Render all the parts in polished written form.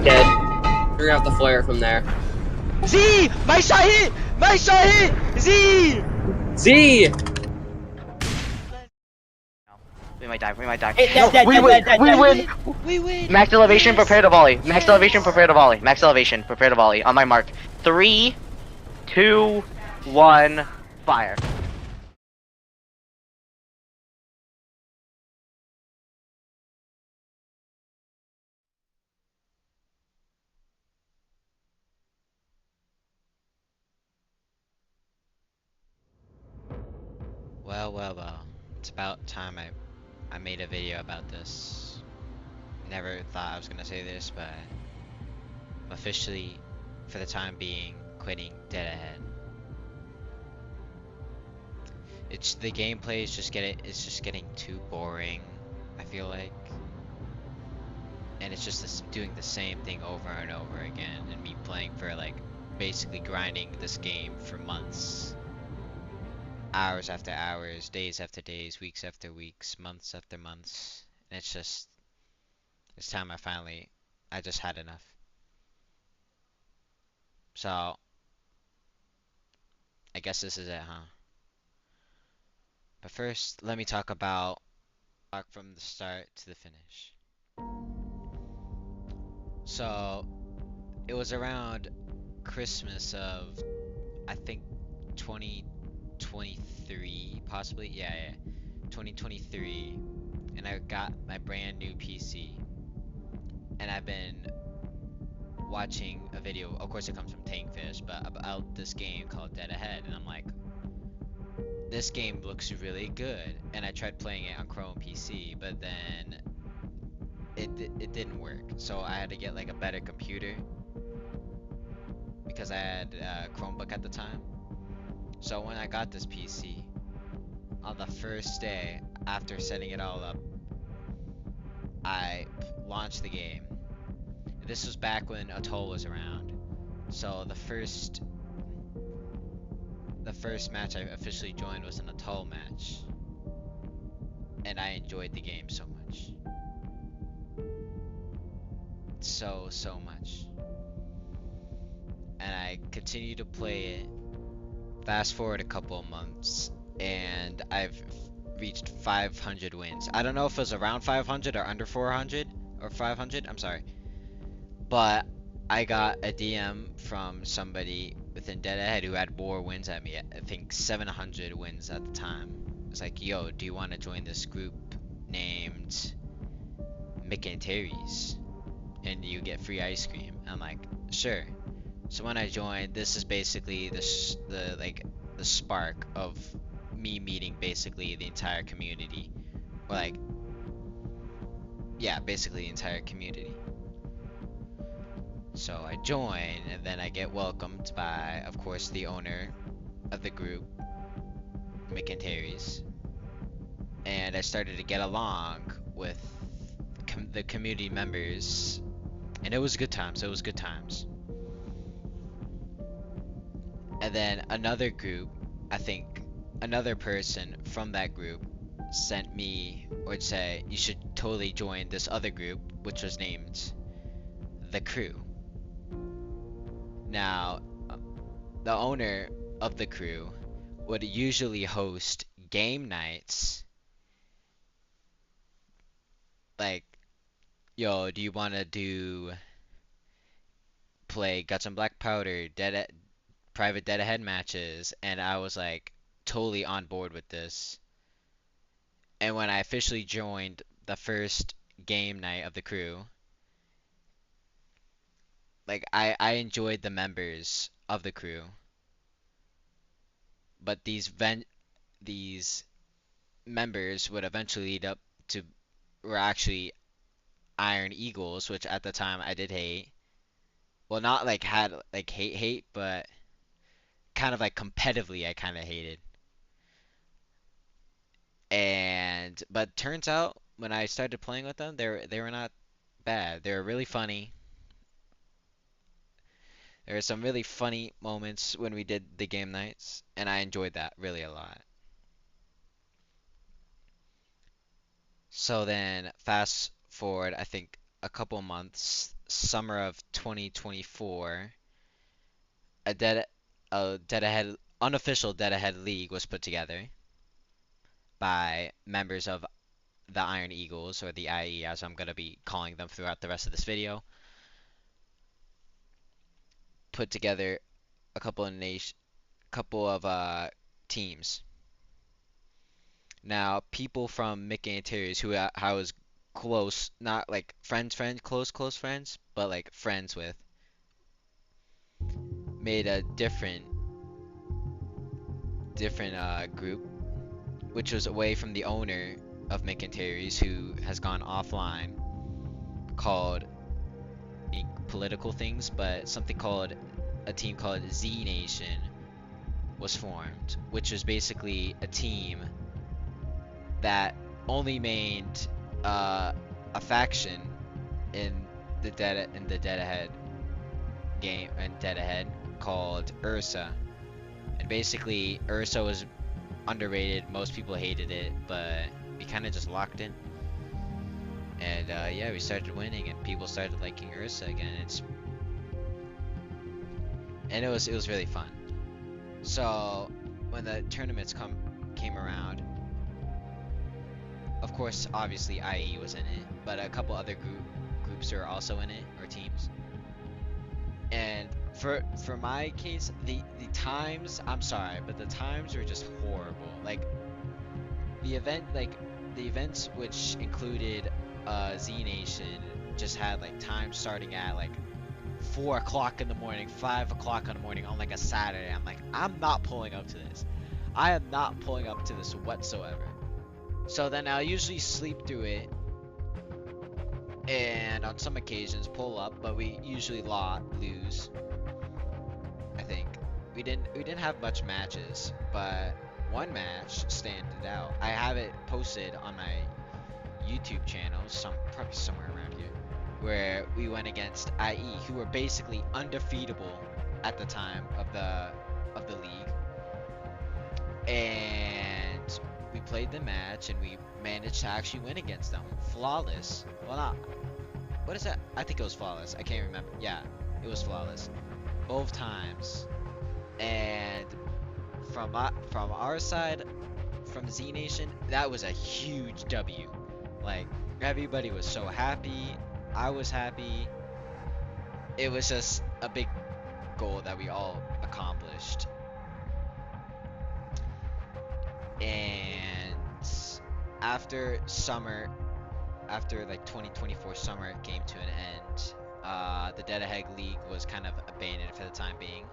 dead. Threw out the flare from there. Z! My shot hit! My shot hit! Z! Z! We might die. We might die. Dead, We dead, win! dead, dead, We dead. win! We win! Max elevation, Yes! prepare to volley. Max Yes! elevation, prepare to volley. Max elevation, prepare to volley. On my mark. 3, 2, 1, fire. Well. It's about time I made a video about this. Never thought I was gonna say this, but I'm officially, for the time being, quitting Dead Ahead. The gameplay is it's just getting too boring, I feel like. And it's just doing the same thing over and over again, and me playing for like basically grinding this game for months. Hours after hours, days after days, weeks after weeks, months after months. And it's time I just had enough. So, I guess this is it, huh? But first, let me talk from the start to the finish. So, it was around Christmas of, I think, 2023, possibly? Yeah. 2023. And I got my brand new PC. And I've been watching a video, of course it comes from Tankfish, but about this game called Dead Ahead. And I'm like, this game looks really good. And I tried playing it on Chrome PC, but then it didn't work. So I had to get like a better computer because I had a Chromebook at the time. So when I got this PC, on the first day after setting it all up, I launched the game. This was back when Atoll was around. So the first match I officially joined was an Atoll match. And I enjoyed the game so much. So much. And I continued to play it. Fast forward a couple of months, and I've reached 500 wins. I don't know if it was around 500 or under 400 or 500. I'm sorry. But I got a DM from somebody within Dead Ahead who had more wins at me. I think 700 wins at the time. It's like, yo, do you want to join this group named Mick and Terry's? And you get free ice cream. I'm like, sure. So when I joined, this is basically the spark of me meeting basically the entire community. Or like, yeah, basically the entire community. So I join, and then I get welcomed by, of course, the owner of the group, Mick and Terry's. And I started to get along with the community members. And it was good times, And then another group, I think another person from that group sent me, or would say, you should totally join this other group, which was named The Crew. Now, the owner of the crew would usually host game nights. Like, yo, do you want to play Guts and Black Powder, private Dead Ahead matches? And I was like totally on board with this. And when I officially joined the first game night of the crew, like I enjoyed the members of the crew, but these members would eventually lead up to were actually Iron Eagles, which at the time I did hate. Well, not like had like hate, but kind of like competitively I kind of hated. And but turns out when I started playing with them, they were not bad. They were really funny. There were some really funny moments when we did the game nights, and I enjoyed that really a lot. So then fast forward, I think a couple months, summer of 2024, a dead a dead ahead unofficial dead ahead league was put together by members of the Iron Eagles, or the IE as I'm gonna be calling them throughout the rest of this video. Put together a couple of teams. Now, people from Mickey Interiors who I was close, not like close friends, but like friends with, made a different group, which was away from the owner of Mick Interiors, who has gone offline, called political things, but something called a team called Z Nation was formed, which was basically a team that only made a faction in the Dead Ahead game and Dead Ahead called Ursa. And basically Ursa was underrated, most people hated it, but we kind of just locked in. And yeah, we started winning and people started liking Ursa again. It was really fun. So when the tournaments came around, of course, obviously IE was in it, but a couple other groups are also in it, or teams. And for my case, the times, I'm sorry, but the times were just horrible. Like the events which included Z Nation just had like times starting at like 4 o'clock in the morning, 5 o'clock in the morning on like a Saturday. I'm like, I'm not pulling up to this. I am not pulling up to this whatsoever. So then I'll usually sleep through it, and on some occasions pull up, but we usually lose. I think we didn't have much matches, but one match standed out. I have it posted on my YouTube channel, probably somewhere around here, where we went against IE, who were basically undefeatable at the time of the league, and we played the match and we managed to actually win against them. Flawless. Well, not. What is that? I think it was flawless. I can't remember. Yeah, it was flawless. Both times. And from our side, from Z Nation, that was a huge W. Like, everybody was so happy. I was happy. It was just a big goal that we all accomplished. And after like 2024 summer came to an end, the Dead Ahead League was kind of abandoned for the time being.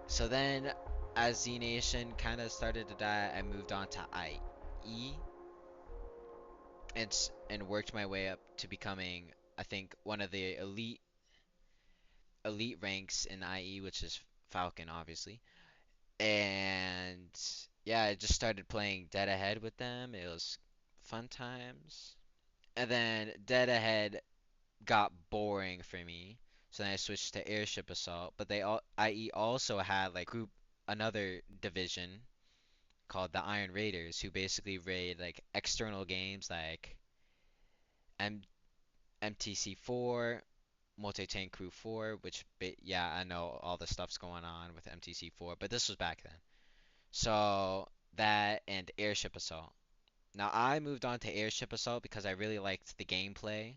So then, as Z Nation kind of started to die, I moved on to IE and worked my way up to becoming, I think, one of the elite ranks in IE, which is Falcon, obviously. And yeah, I just started playing Dead Ahead with them. It was fun times. And then Dead Ahead got boring for me, so then I switched to Airship Assault. But IE also had like another division called the Iron Raiders, who basically raid like external games like M MTC4, Multi Tank Crew 4, which yeah, I know all the stuff's going on with MTC4, but this was back then. So that and Airship Assault. Now I moved on to Airship Assault because I really liked the gameplay.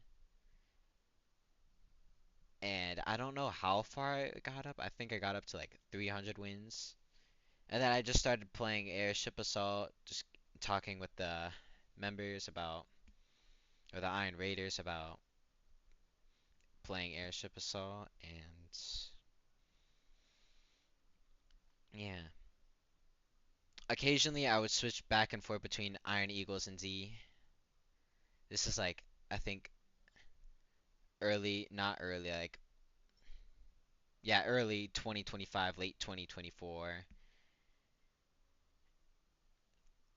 And I don't know how far I got up. I think I got up to like 300 wins. And then I just started playing Airship Assault, just talking with the members about, or the Iron Raiders about playing Airship Assault, and yeah. Occasionally I would switch back and forth between Iron Eagles and Z. This is like, I think not early, like, yeah, early 2025, late 2024.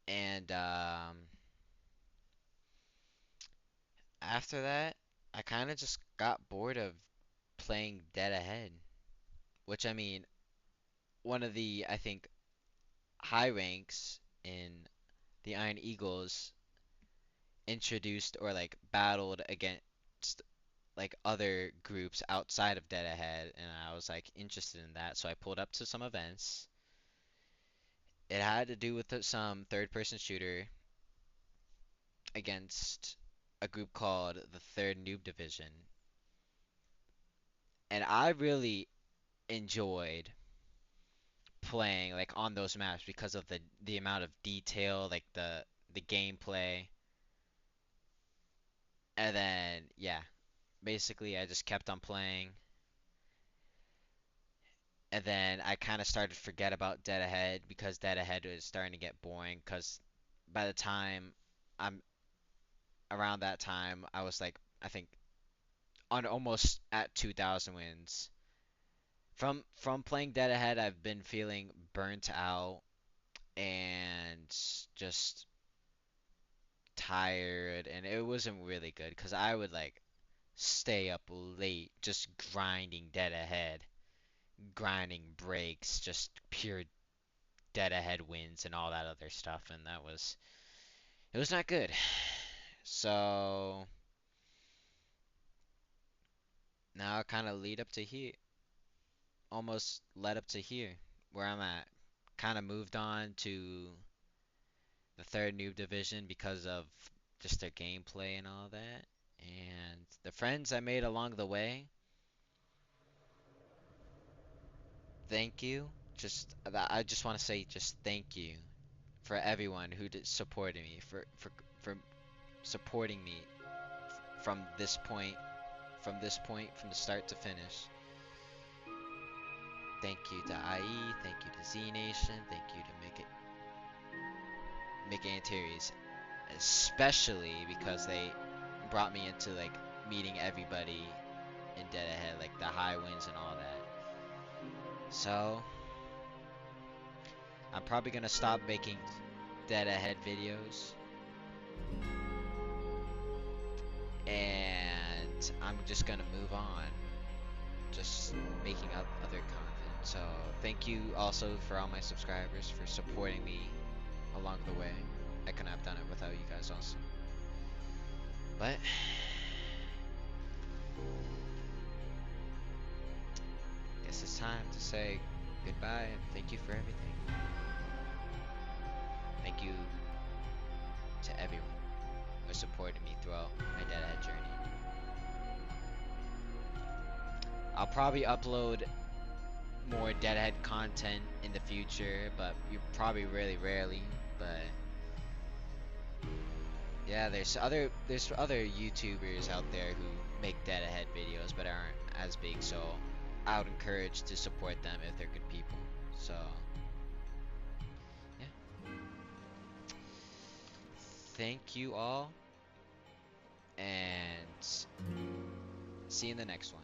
And after that, I kind of just got bored of playing Dead Ahead, which I mean, one of the, I think, high ranks in the Iron Eagles introduced or like battled against like other groups outside of Dead Ahead, and I was like interested in that, so I pulled up to some events. It had to do with some third-person shooter against a group called the Third Noob Division, and I really enjoyed playing like on those maps because of the amount of detail, like the gameplay, and then yeah, basically I just kept on playing, and then I kind of started to forget about Dead Ahead because Dead Ahead was starting to get boring. Because by the time I'm around that time, I was like I think on almost at 2,000 wins. From playing Dead Ahead, I've been feeling burnt out and just tired, and it wasn't really good because I would like stay up late just grinding Dead Ahead, grinding breaks, just pure Dead Ahead wins and all that other stuff, and it was not good. So now I kind of lead up to here, almost led up to here where I'm at. Kind of moved on to the third noob division because of just their gameplay and all that. And the friends I made along the way, thank you. I just want to say just thank you for everyone who did supported me for supporting me from from the start to finish. Thank you to IE, thank you to Z Nation, thank you to Mick Antares, especially because they brought me into like meeting everybody in Dead Ahead, like the high winds and all that. So I'm probably gonna stop making Dead Ahead videos, and I'm just gonna move on, just making up other content. So thank you also for all my subscribers for supporting me along the way. I couldn't have done it without you guys also. But guess it's time to say goodbye and thank you for everything. Thank you to everyone who supported me throughout my Dead Ahead journey. I'll probably upload more Dead Ahead content in the future, but you probably really rarely. But yeah, there's other YouTubers out there who make Dead Ahead videos but aren't as big, so I would encourage to support them if they're good people. So yeah, thank you all, and see you in the next one.